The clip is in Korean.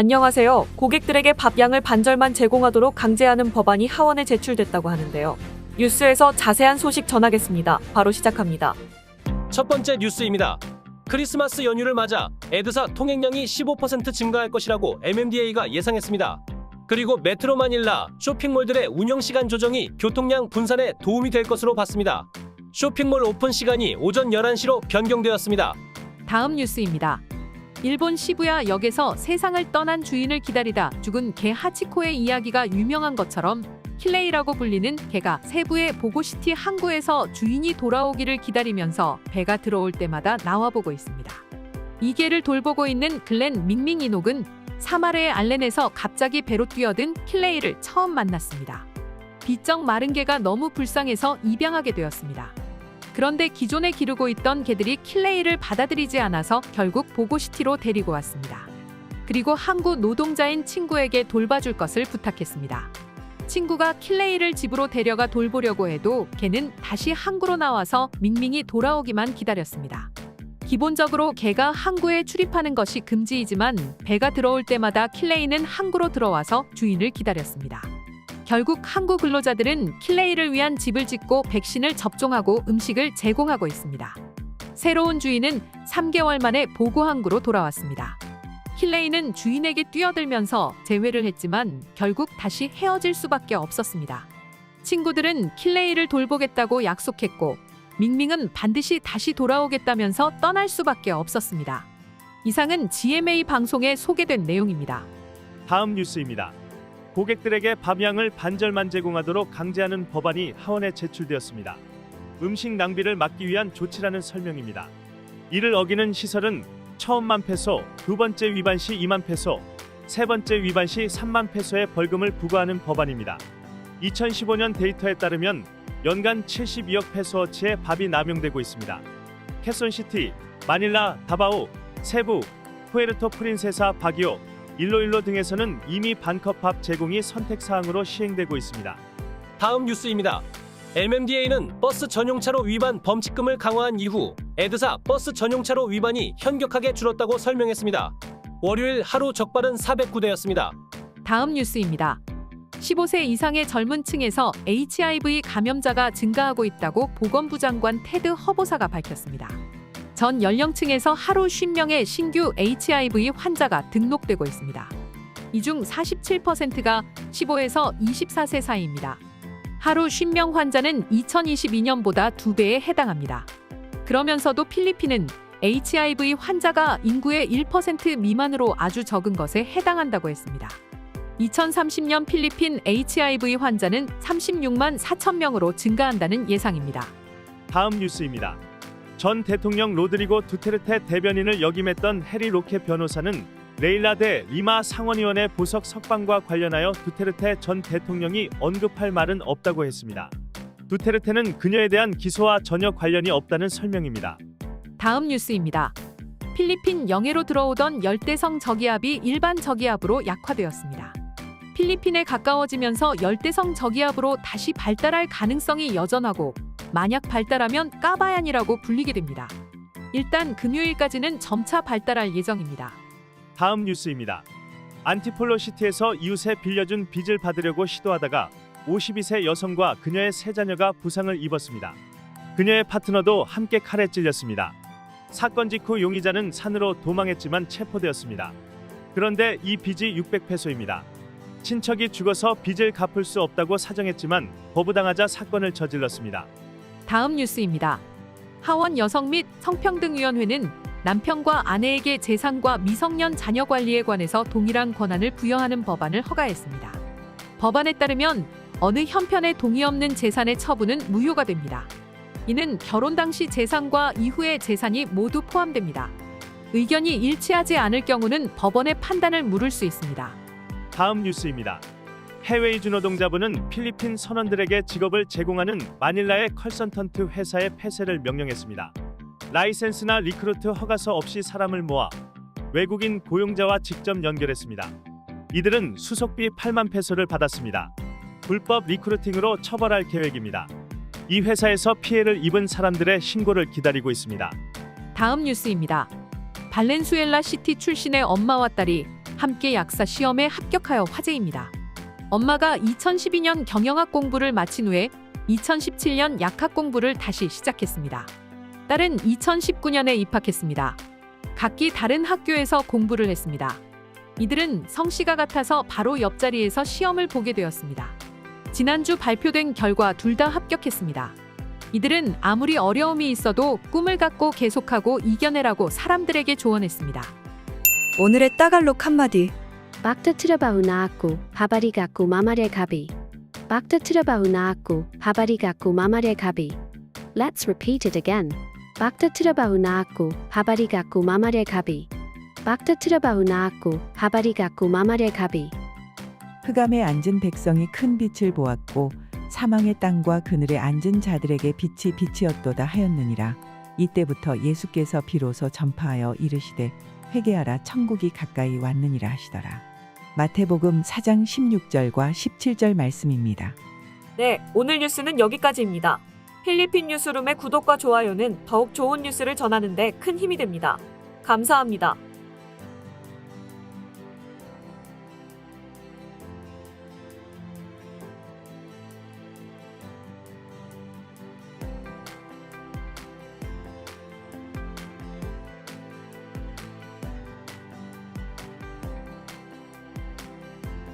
안녕하세요. 고객들에게 밥양을 반절만 제공하도록 강제하는 법안이 하원에 제출됐다고 하는데요. 뉴스에서 자세한 소식 전하겠습니다. 바로 시작합니다. 첫 번째 뉴스입니다. 크리스마스 연휴를 맞아 에드사 통행량이 15% 증가할 것이라고 MMDA가 예상했습니다. 그리고 메트로 마닐라 쇼핑몰들의 운영시간 조정이 교통량 분산에 도움이 될 것으로 봤습니다. 쇼핑몰 오픈 시간이 오전 11시로 변경되었습니다. 다음 뉴스입니다. 일본 시부야 역에서 세상을 떠난 주인을 기다리다 죽은 개 하치코의 이야기가 유명한 것처럼 킬레이라고 불리는 개가 세부의 보고시티 항구에서 주인이 돌아오기를 기다리면서 배가 들어올 때마다 나와보고 있습니다. 이 개를 돌보고 있는 글렌 밍밍 이녹은 사마르의 알렌에서 갑자기 배로 뛰어든 킬레이를 처음 만났습니다. 비쩍 마른 개가 너무 불쌍해서 입양하게 되었습니다. 그런데 기존에 기르고 있던 개들이 킬레이를 받아들이지 않아서 결국 보고시티로 데리고 왔습니다. 그리고 항구 노동자인 친구에게 돌봐줄 것을 부탁했습니다. 친구가 킬레이를 집으로 데려가 돌보려고 해도 개는 다시 항구로 나와서 밍밍이 돌아오기만 기다렸습니다. 기본적으로 개가 항구에 출입하는 것이 금지이지만 배가 들어올 때마다 킬레이는 항구로 들어와서 주인을 기다렸습니다. 결국 항구 근로자들은 킬레이를 위한 집을 짓고 백신을 접종하고 음식을 제공하고 있습니다. 새로운 주인은 3개월 만에 보고 항구로 돌아왔습니다. 킬레이는 주인에게 뛰어들면서 재회를 했지만 결국 다시 헤어질 수밖에 없었습니다. 친구들은 킬레이를 돌보겠다고 약속했고 밍밍은 반드시 다시 돌아오겠다면서 떠날 수밖에 없었습니다. 이상은 GMA 방송에 소개된 내용입니다. 다음 뉴스입니다. 고객들에게 밥양을 반절만 제공하도록 강제하는 법안이 하원에 제출되었습니다. 음식 낭비를 막기 위한 조치라는 설명입니다. 이를 어기는 시설은 처음만 페소, 두 번째 위반 시 2만 페소, 세 번째 위반 시 3만 페소의 벌금을 부과하는 법안입니다. 2015년 데이터에 따르면 연간 72억 페소어치의 밥이 남용되고 있습니다. 캐손시티, 마닐라, 다바오, 세부, 푸에르토 프린세사, 바기오, 일로일로 등에서는 이미 반컵 밥 제공이 선택사항으로 시행되고 있습니다. 다음 뉴스입니다. MMDA는 버스 전용차로 위반 범칙금을 강화한 이후 에드사 버스 전용차로 위반이 현격하게 줄었다고 설명했습니다. 월요일 하루 적발은 409대였습니다. 다음 뉴스입니다. 15세 이상의 젊은 층에서 HIV 감염자가 증가하고 있다고 보건부 장관 테드 허보사가 밝혔습니다. 전 연령층에서 하루 50명의 신규 HIV 환자가 등록되고 있습니다. 이 중 47%가 15에서 24세 사이입니다. 하루 50명 환자는 2022년보다 2배에 해당합니다. 그러면서도 필리핀은 HIV 환자가 인구의 1% 미만으로 아주 적은 것에 해당한다고 했습니다. 2030년 필리핀 HIV 환자는 36만 4천 명으로 증가한다는 예상입니다. 다음 뉴스입니다. 전 대통령 로드리고 두테르테 대변인을 역임했던 해리 로케 변호사는 레일라 데 리마 상원의원의 보석 석방과 관련하여 두테르테 전 대통령이 언급할 말은 없다고 했습니다. 두테르테는 그녀에 대한 기소와 전혀 관련이 없다는 설명입니다. 다음 뉴스입니다. 필리핀 영해로 들어오던 열대성 저기압이 일반 저기압으로 약화되었습니다. 필리핀에 가까워지면서 열대성 저기압으로 다시 발달할 가능성이 여전하고 만약 발달하면 까바얀이라고 불리게 됩니다. 일단 금요일까지는 점차 발달할 예정입니다. 다음 뉴스입니다. 안티폴로시티에서 이웃에 빌려준 빚을 받으려고 시도하다가 52세 여성과 그녀의 세 자녀가 부상을 입었습니다. 그녀의 파트너도 함께 칼에 찔렸습니다. 사건 직후 용의자는 산으로 도망했지만 체포되었습니다. 그런데 이 빚이 600페소입니다. 친척이 죽어서 빚을 갚을 수 없다고 사정했지만 거부당하자 사건을 저질렀습니다. 다음 뉴스입니다. 하원 여성 및 성평등위원회는 남편과 아내에게 재산과 미성년 자녀 관리에 관해서 동일한 권한을 부여하는 법안을 허가했습니다. 법안에 따르면 어느 형편에 동의 없는 재산의 처분은 무효가 됩니다. 이는 결혼 당시 재산과 이후의 재산이 모두 포함됩니다. 의견이 일치하지 않을 경우는 법원의 판단을 물을 수 있습니다. 다음 뉴스입니다. 해외 이주 노동자부는 필리핀 선원들에게 직업을 제공하는 마닐라의 컨설턴트 회사의 폐쇄를 명령했습니다. 라이센스나 리크루트 허가서 없이 사람을 모아 외국인 고용자와 직접 연결했습니다. 이들은 수속비 8만 페소를 받았습니다. 불법 리크루팅으로 처벌할 계획입니다. 이 회사에서 피해를 입은 사람들의 신고를 기다리고 있습니다. 다음 뉴스입니다. 발렌수엘라 시티 출신의 엄마와 딸이 함께 약사 시험에 합격하여 화제입니다. 엄마가 2012년 경영학 공부를 마친 후에 2017년 약학 공부를 다시 시작했습니다. 딸은 2019년에 입학했습니다. 각기 다른 학교에서 공부를 했습니다. 이들은 성씨가 같아서 바로 옆자리에서 시험을 보게 되었습니다. 지난주 발표된 결과 둘 다 합격했습니다. 이들은 아무리 어려움이 있어도 꿈을 갖고 계속하고 이겨내라고 사람들에게 조언했습니다. 오늘의 따갈록 한마디. Bakta trabaho na ako, habari ako mamare gabi. Bakta trabaho na ako, habari ako mamare gabi. Let's repeat it again. Bakta trabaho na ako, habari ako mamare gabi. Bakta trabaho na ako, habari ako mamare gabi. 흑암에 앉은 백성이 큰 빛을 보았고 사망의 땅과 그늘에 앉은 자들에게 빛이 빛이었도다 하였느니라. 이때부터 예수께서 비로소 전파하여 이르시되 회개하라 천국이 가까이 왔느니라 하시더라. 마태복음 4장 16절과 17절 말씀입니다. 네, 오늘 뉴스는 여기까지입니다. 필리핀 뉴스룸의 구독과 좋아요는 더욱 좋은 뉴스를 전하는 데 큰 힘이 됩니다. 감사합니다.